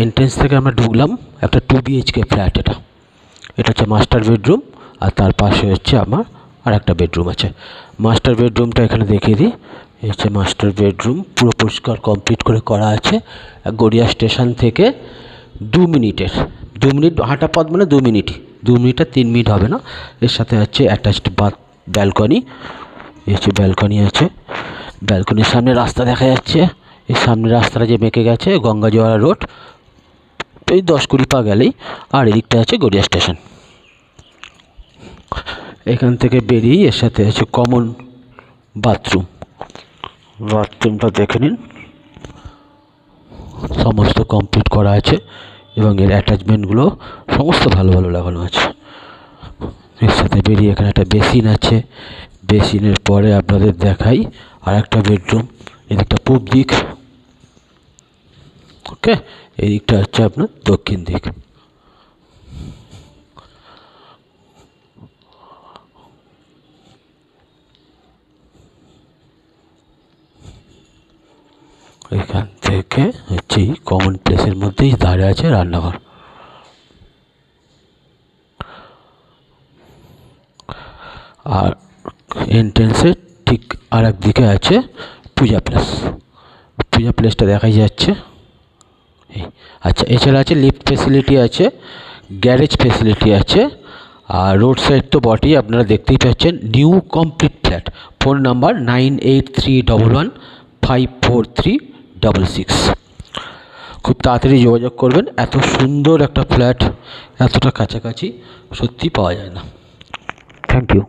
Entrance থেকে আমরা ঢুকলাম, একটা 2 BHK ফ্ল্যাট। এটা হচ্ছে মাস্টার বেডরুম, আর তার পাশে হচ্ছে আমার আর একটা বেডরুম আছে। মাস্টার বেডরুমটা এখানে দেখিয়ে দিই। এই হচ্ছে মাস্টার বেডরুম, পুরো পরিষ্কার কমপ্লিট করে করা আছে। গড়িয়া স্টেশন থেকে 2 মিনিট হাঁটা পথ, মানে 2 মিনিট, 2 মিনিট আর 3 মিনিট হবে না। এর সাথে হচ্ছে অ্যাটাচড ব্যালকনি। এই হচ্ছে ব্যালকনি আছে। ব্যালকনির সামনে রাস্তা দেখা যাচ্ছে। এই সামনে রাস্তাটা যে বেঁকে গেছে গঙ্গাজোয়ারা রোড, এই 10-20 পা গেলেই। আর এদিকটা আছে গড়িয়া স্টেশন। এখান থেকে বেরিয়ে এর সাথে আছে কমন বাথরুম। বাথরুমটা দেখে নিন, সমস্ত কমপ্লিট করা আছে এবং এর অ্যাটাচমেন্টগুলো সমস্ত ভালো ভালো লাগানো আছে। এর সাথে বেরিয়ে এখানে একটা বেসিন আছে। বেসিনের পরে আপনাদের দেখাই আর একটা বেডরুম, এদিকটা পূব দিক। ওকে, এই দিকটা হচ্ছে আপনার দক্ষিণ দিক। এখান থেকে হচ্ছে কমন প্লেসের মধ্যেই দাঁড়িয়ে আছে রান্নাঘর। আর এন্ট্রেন্সের ঠিক আর এক দিকে আছে পূজা প্লেস। পূজা প্লেসটা দেখাই যাচ্ছে। আচ্ছা, এছাড়া আছে লিফট ফেসিলিটি আছে, গ্যারেজ ফেসিলিটি আছে, আর রোড সাইড তো বটেই, আপনারা দেখতেই পাচ্ছেন। New complete flat. Phone number 9831154366। খুব তাড়াতাড়ি যোগাযোগ করবেন। এত সুন্দর একটা ফ্ল্যাট এতটা কাছাকাছি সত্যি পাওয়া যায় না। Thank you.